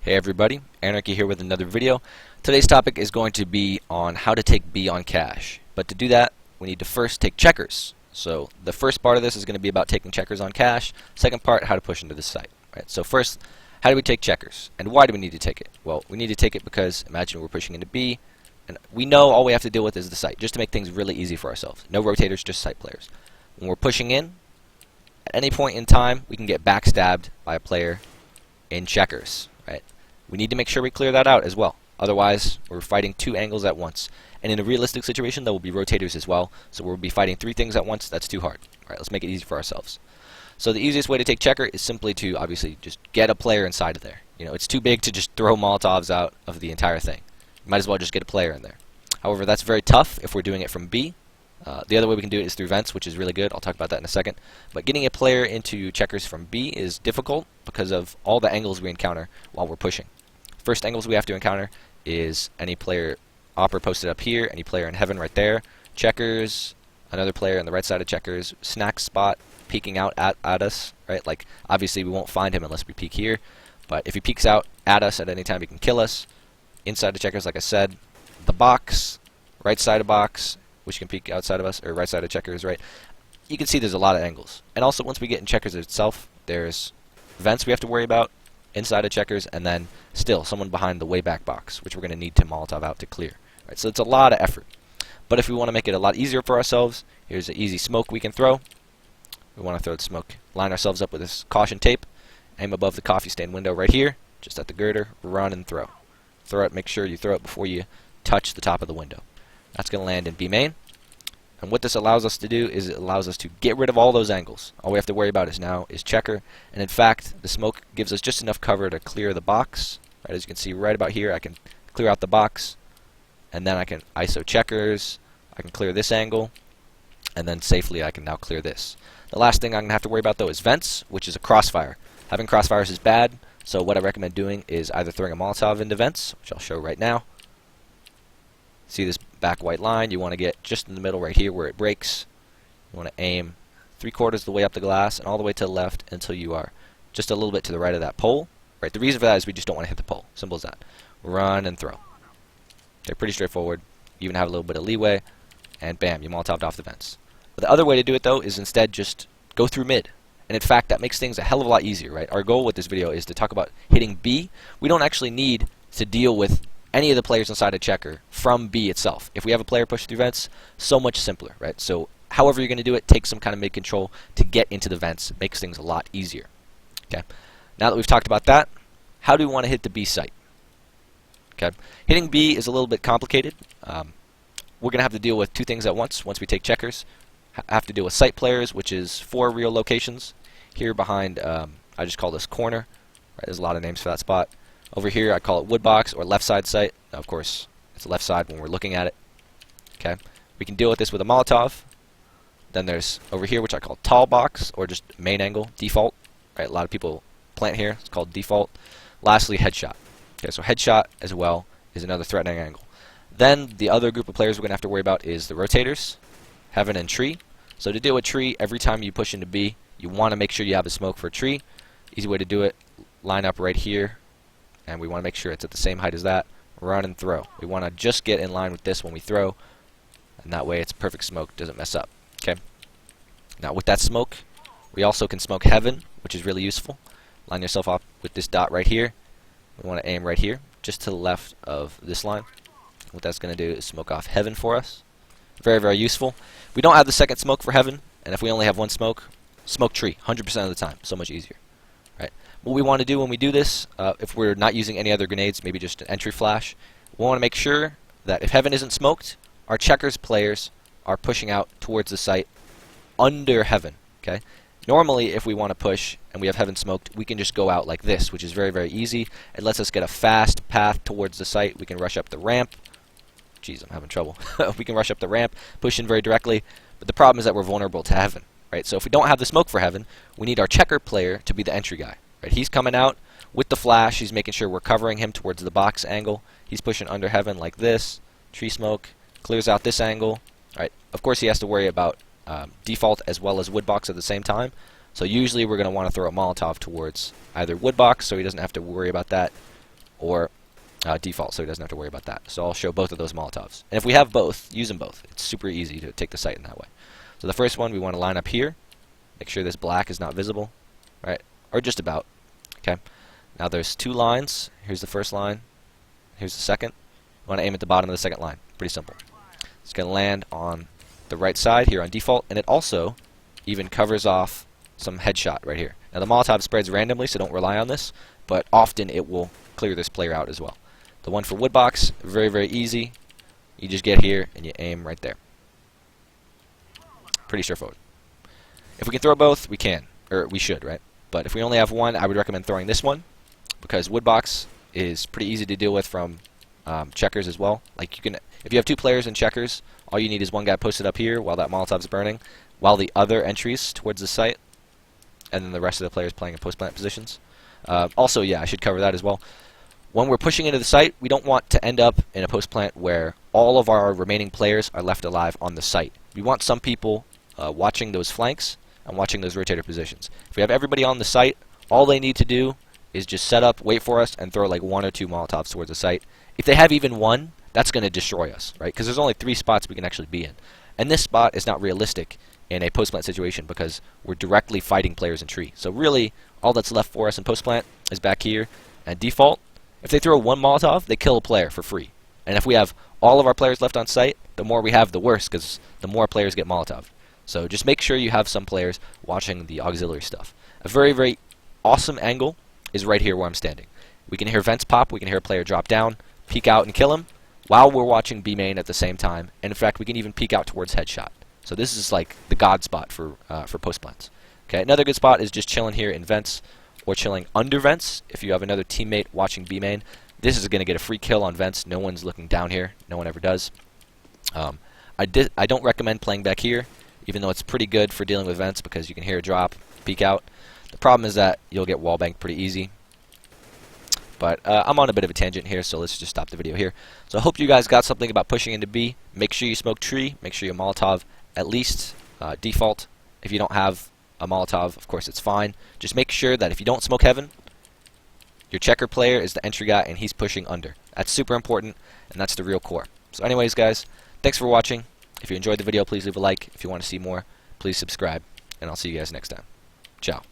Hey everybody, Anarchy here with another video. Today's topic is going to be on how to take B on cache. But to do that, we need to first take checkers. So the first part of this is going to be about taking checkers on cache. Second part, how to push into the site. Right? So first, how do we take checkers? And why do we need to take it? Well, we need to take it because imagine we're pushing into B, and we know all we have to deal with is the site, just to make things really easy for ourselves. No rotators, just site players. When we're pushing in, at any point in time, we can get backstabbed by a player in checkers. Right? We need to make sure we clear that out as well. Otherwise, we're fighting two angles at once. And in a realistic situation, there will be rotators as well. So we'll be fighting three things at once. That's too hard. All right, let's make it easy for ourselves. So the easiest way to take checker is simply to obviously just get a player inside of there. You know, it's too big to just throw Molotovs out of the entire thing. You might as well just get a player in there. However, that's very tough if we're doing it from B. The other way we can do it is through vents, which is really good. I'll talk about that in a second. But getting a player into checkers from B is difficult because of all the angles we encounter while we're pushing. First angles we have to encounter is any player opper posted up here, any player in heaven right there, checkers, another player on the right side of checkers, snack spot peeking out at us, right? Like, obviously we won't find him unless we peek here, but if he peeks out at us at any time, he can kill us. Inside of checkers, like I said, the box, right side of box, which can peek outside of us, or right side of checkers, right? You can see there's a lot of angles. And also, once we get in checkers itself, there's vents we have to worry about, inside of checkers, and then still someone behind the way back box, which we're going to need to Molotov out to clear. Right, so it's a lot of effort. But if we want to make it a lot easier for ourselves, here's an easy smoke we can throw. We want to throw the smoke, line ourselves up with this caution tape, aim above the coffee stain window right here, just at the girder, run and throw. Throw it, make sure you throw it before you touch the top of the window. That's going to land in B main. And what this allows us to do is it allows us to get rid of all those angles. All we have to worry about is checker. And in fact, the smoke gives us just enough cover to clear the box. Right, as you can see right about here, I can clear out the box. And then I can ISO checkers. I can clear this angle. And then safely I can now clear this. The last thing I'm going to have to worry about, though, is vents, which is a crossfire. Having crossfires is bad. So what I recommend doing is either throwing a Molotov into vents, which I'll show right now. See this back white line? You want to get just in the middle right here where it breaks. You want to aim 3/4 of the way up the glass and all the way to the left until you are just a little bit to the right of that pole. Right. The reason for that is we just don't want to hit the pole. Simple as that. Run and throw. They're pretty straightforward. You even have a little bit of leeway, and bam, you Molotoved off the vents. But the other way to do it, though, is instead just go through mid. And in fact, that makes things a hell of a lot easier. Right. Our goal with this video is to talk about hitting B. We don't actually need to deal with any of the players inside a checker from B itself. If we have a player push through vents, so much simpler, right? So however you're going to do it, take some kind of mid control to get into the vents. It makes things a lot easier. Okay. Now that we've talked about that, how do we want to hit the B site? Okay. Hitting B is a little bit complicated. We're going to have to deal with two things at once we take checkers. Have to deal with site players, which is 4 real locations. Here behind, I just call this corner. Right, there's a lot of names for that spot. Over here, I call it woodbox or left side site. Now, of course, it's left side when we're looking at it. Okay, we can deal with this with a Molotov. Then there's over here, which I call tall box or just main angle, default. Right, a lot of people plant here. It's called default. Lastly, headshot. Okay, so headshot as well is another threatening angle. Then the other group of players we're going to have to worry about is the rotators, heaven and tree. So to deal with tree, every time you push into B, you want to make sure you have a smoke for tree. Easy way to do it: line up right here. And we want to make sure it's at the same height as that. Run and throw. We want to just get in line with this when we throw, and that way it's perfect smoke, doesn't mess up. Okay. Now with that smoke, we also can smoke heaven, which is really useful. Line yourself up with this dot right here. We want to aim right here, just to the left of this line. What that's going to do is smoke off heaven for us. Very, very useful. We don't have the second smoke for heaven, and if we only have one smoke, smoke tree 100% of the time. So much easier. Right. What we want to do when we do this, if we're not using any other grenades, maybe just an entry flash, we want to make sure that if heaven isn't smoked, our checkers players are pushing out towards the site under heaven. Okay. Normally, if we want to push and we have heaven smoked, we can just go out like this, which is very, very easy. It lets us get a fast path towards the site. We can rush up the ramp. Jeez, I'm having trouble. We can rush up the ramp, push in very directly. But the problem is that we're vulnerable to heaven. Right? So if we don't have the smoke for heaven, we need our checker player to be the entry guy. Right? He's coming out with the flash. He's making sure we're covering him towards the box angle. He's pushing under heaven like this. Tree smoke clears out this angle. Right? Of course, he has to worry about default as well as woodbox at the same time. So usually we're going to want to throw a Molotov towards either woodbox so he doesn't have to worry about that, or default, so he doesn't have to worry about that. So I'll show both of those Molotovs. And if we have both, use them both. It's super easy to take the site in that way. So the first one, we want to line up here. Make sure this black is not visible, right? Or just about. Okay. Now there's 2 lines. Here's the first line. Here's the second. You want to aim at the bottom of the second line. Pretty simple. It's going to land on the right side here on default, and it also even covers off some headshot right here. Now the Molotov spreads randomly, so don't rely on this, but often it will clear this player out as well. The one for Woodbox, very, very easy. You just get here and you aim right there. Pretty straightforward. If we can throw both, we can. Or we should, right? But if we only have one, I would recommend throwing this one, because Woodbox is pretty easy to deal with from checkers as well. Like you can, if you have 2 players in checkers, all you need is one guy posted up here while that Molotov's burning, while the other entries towards the site, and then the rest of the players playing in post-plant positions. Also, yeah, I should cover that as well. When we're pushing into the site, we don't want to end up in a post-plant where all of our remaining players are left alive on the site. We want some people watching those flanks and watching those rotator positions. If we have everybody on the site, all they need to do is just set up, wait for us, and throw like 1 or 2 Molotovs towards the site. If they have even one, that's going to destroy us, right? Because there's only 3 spots we can actually be in. And this spot is not realistic in a post-plant situation because we're directly fighting players in tree. So really, all that's left for us in post-plant is back here. And default, if they throw 1 Molotov, they kill a player for free. And if we have all of our players left on site, the more we have, the worse, because the more players get Molotov. So just make sure you have some players watching the auxiliary stuff. A very, very awesome angle is right here where I'm standing. We can hear vents pop, we can hear a player drop down, peek out and kill him, while we're watching B main at the same time. And in fact, we can even peek out towards headshot. So this is like the god spot for post plants. Okay, another good spot is just chilling here in vents, or chilling under vents if you have another teammate watching B main. This is going to get a free kill on vents. No one's looking down here. No one ever does. I don't recommend playing back here, even though it's pretty good for dealing with vents because you can hear a drop, peek out. The problem is that you'll get wall banked pretty easy. But I'm on a bit of a tangent here, so let's just stop the video here. So I hope you guys got something about pushing into B. Make sure you smoke tree. Make sure you Molotov at least default. If you don't have a Molotov, of course it's fine. Just make sure that if you don't smoke heaven, your checker player is the entry guy and he's pushing under. That's super important, and that's the real core. So anyways, guys, thanks for watching. If you enjoyed the video, please leave a like. If you want to see more, please subscribe, and I'll see you guys next time. Ciao.